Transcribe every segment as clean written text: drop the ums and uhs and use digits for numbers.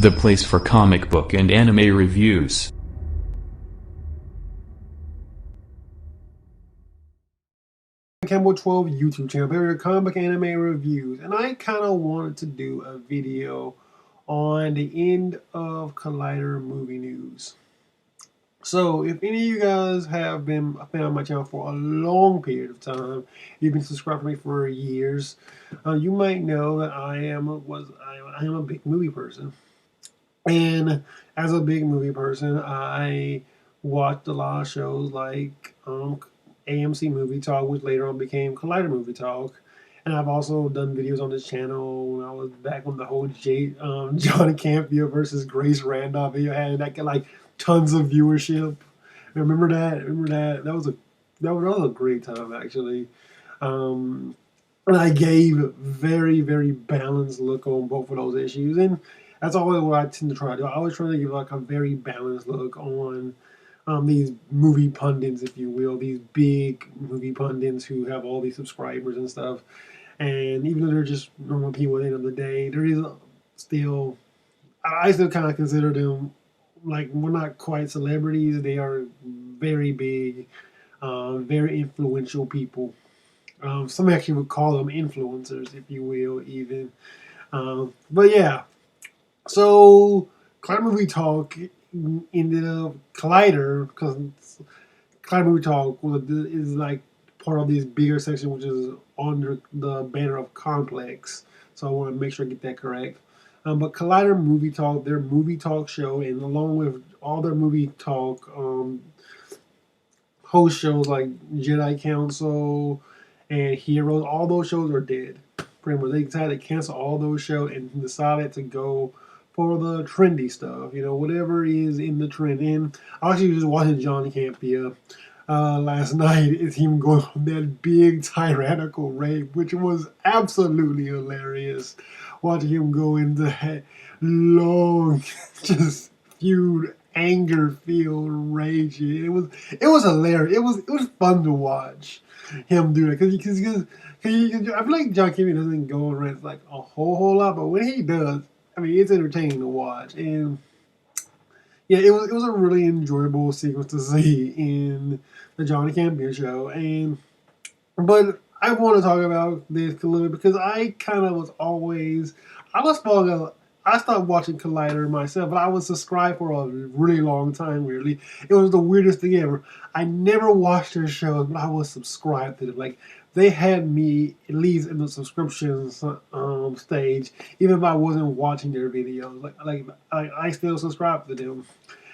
the place for comic book and anime reviews. Campbell 12 YouTube channel, very comic anime reviews, and I kind of wanted to do a video on the end of Collider movie news. So if any of you guys have been a fan of my channel for a long period of time, you've been subscribed to me for years, you might know that I am a big movie person. And as a big movie person, I watched a lot of shows like AMC Movie Talk, which later on became Collider Movie Talk. And I've also done videos on this channel when I was back when the whole Johnny Campia versus Grace Randolph video had that like tons of viewership. Remember that? That was a great time actually. And I gave very, very balanced look on both of those issues, and that's always what I tend to try to do. I always try to give like a very balanced look on these movie pundits, if you will, these big movie pundits who have all these subscribers and stuff. And even though they're just normal people at the end of the day, there is still, I still kind of consider them like, we're not quite celebrities. They are very big, very influential people. Some actually would call them influencers, if you will, even. But yeah, so Collider Movie Talk ended up Collider, because Collider Movie Talk is like part of this bigger section, which is under the banner of Complex. So I want to make sure I get that correct. But Collider Movie Talk, their movie talk show, and along with all their movie talk host shows like Jedi Council and Heroes, all those shows are dead. Pretty much, they decided to cancel all those shows and decided to go for the trendy stuff, you know, whatever is in the trend. And I actually was just watching John Campia last night. It's him going on that big tyrannical rape, which was absolutely hilarious. Watching him go into that long, just feud, anger-filled rage. It was hilarious. It was fun to watch him do that, because I feel like John Campia doesn't go on rants like a whole lot, but when he does, I mean, it's entertaining to watch. And yeah, it was a really enjoyable sequence to see in the Johnny Campia show. But I want to talk about this a little bit because I kind of was always, I stopped watching Collider myself, but I was subscribed for a really long time, weirdly. It was the weirdest thing ever. I never watched their shows, but I was subscribed to them. Like, they had me at least in the subscription stage, even if I wasn't watching their videos. I still subscribe to them.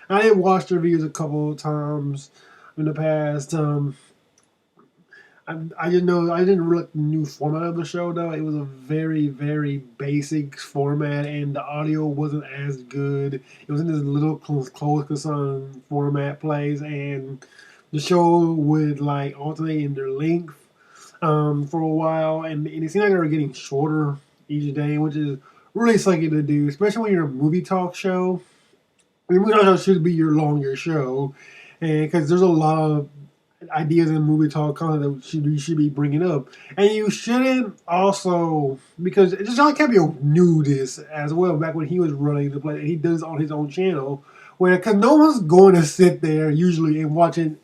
I did watch their videos a couple of times in the past. I didn't know. I didn't really like the new format of the show, though. It was a very, very basic format, and the audio wasn't as good. It was in this little close format plays, and the show would like alternate in their length for a while, and it seemed like they were getting shorter each day, which is really sucky to do, especially when you're a movie talk show. I mean, movie talk show should be your longer show, and because there's a lot of ideas in movie talk content that you should be bringing up, and you shouldn't also, because John Campia knew this as well back when he was running the play, and he does on his own channel, where because no one's going to sit there usually and watch an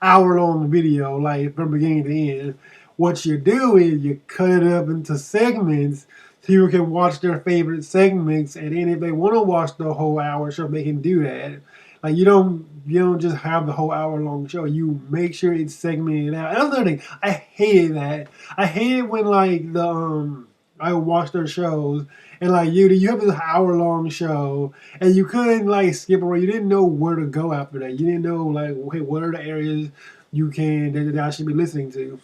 hour-long video like from beginning to end. What you do is you cut it up into segments so people can watch their favorite segments, and then if they want to watch the whole hour show, they can do that. Like, you don't just have the whole hour-long show. You make sure it's segmented out. Another thing, I hated that. I hated when like I would watch their shows, and like you have this hour-long show, and you couldn't like skip around. You didn't know where to go after that. You didn't know like, okay, what are the areas that I should be listening to.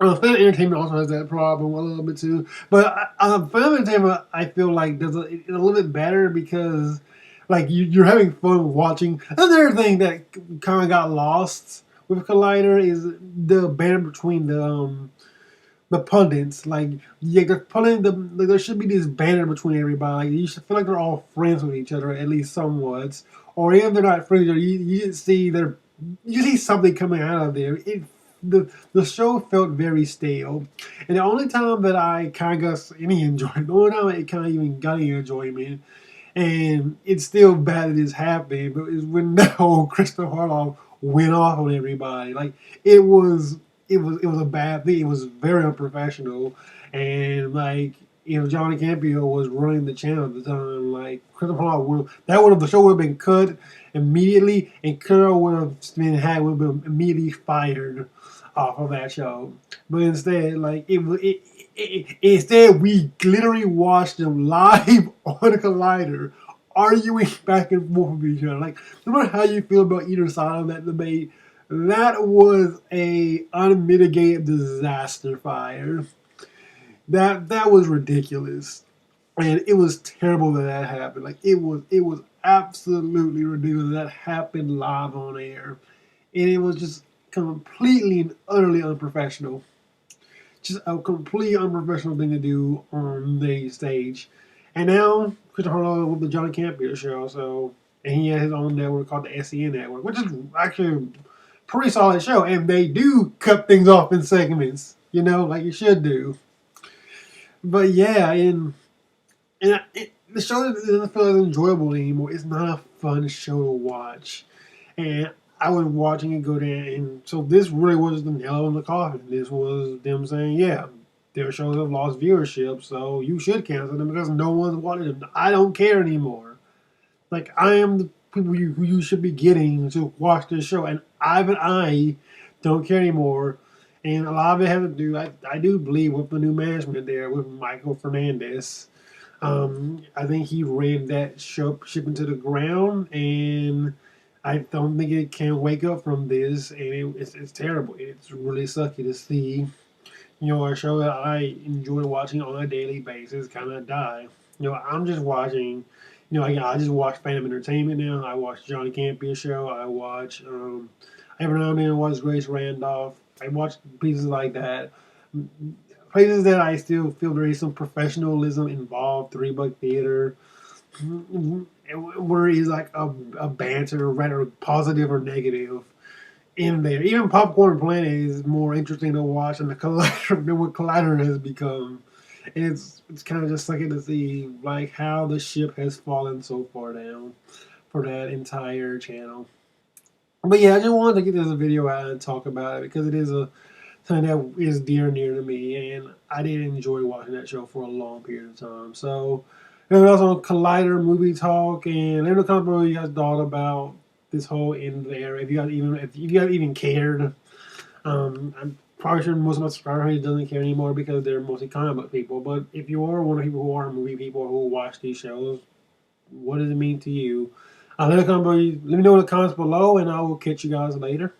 Film entertainment also has that problem a little bit too, but film entertainment I feel like does a little bit better because like you're having fun watching. Another thing that kind of got lost with Collider is the banner between the pundits. Like, yeah, there should be this banner between everybody. Like, you should feel like they're all friends with each other, at least somewhat. Or even if they're not friends, you see something coming out of there. The show felt very stale, and the only time that I kind of got any enjoyment, the only time it kind of even got any enjoyment, And it's still bad that it's happening, but it's when that whole Christopher Harloff went off on everybody. Like it was, it was a bad thing. It was very unprofessional, and like Johnny Campio was running the channel at the time. Like Christopher Harloff the show would have been cut immediately, and Carol would have been immediately fired off of that show. But instead, like instead we literally watched them live on the Collider, arguing back and forth with each other. Like no matter how you feel about either side of that debate, that was a unmitigated disaster fire. That was ridiculous, and it was terrible that happened. Like it was absolutely ridiculous that happened live on air, and it was just completely and utterly unprofessional. Just a completely unprofessional thing to do on the stage. And now Christopher Harlow with the Johnny Campbell show, and he has his own network called the SEN Network, which is actually a pretty solid show. And they do cut things off in segments, like you should do. But yeah, the show doesn't feel as enjoyable anymore. It's not a fun show to watch. And I was watching it go down, and so this really was the nail in the coffin. This was them saying, yeah, their shows have lost viewership, so you should cancel them because no one's watching them. I don't care anymore. Like, I am the people who you should be getting to watch this show, and I don't care anymore. And a lot of it has to do, I do believe, with the new management there, with Michael Fernandez. I think he ran that ship into the ground, and I don't think it can wake up from this, and it's terrible. It's really sucky to see, a show that I enjoy watching on a daily basis kind of die. I'm just watching, I just watch Phantom Entertainment now. I watch Johnny Campion's show. I watch, every now and then I watch Grace Randolph. I watch pieces like that. Places that I still feel there is some professionalism involved. Three Buck Theater, where is like a banter, rather positive or negative, in there. Even Popcorn Planet is more interesting to watch than what Collider has become. And it's kind of just sucking to see like how the ship has fallen so far down for that entire channel. But yeah, I just wanted to get this video out and talk about it because it is something that is dear and near to me, and I did enjoy watching that show for a long period of time. So, and also Collider Movie Talk, and let me know what you guys thought about this whole end there. If you guys even cared, I'm probably sure most of my subscribers doesn't care anymore because they're mostly comic book people. But if you are one of the people who are movie people who watch these shows, what does it mean to you? Let me know in the comments below, and I will catch you guys later.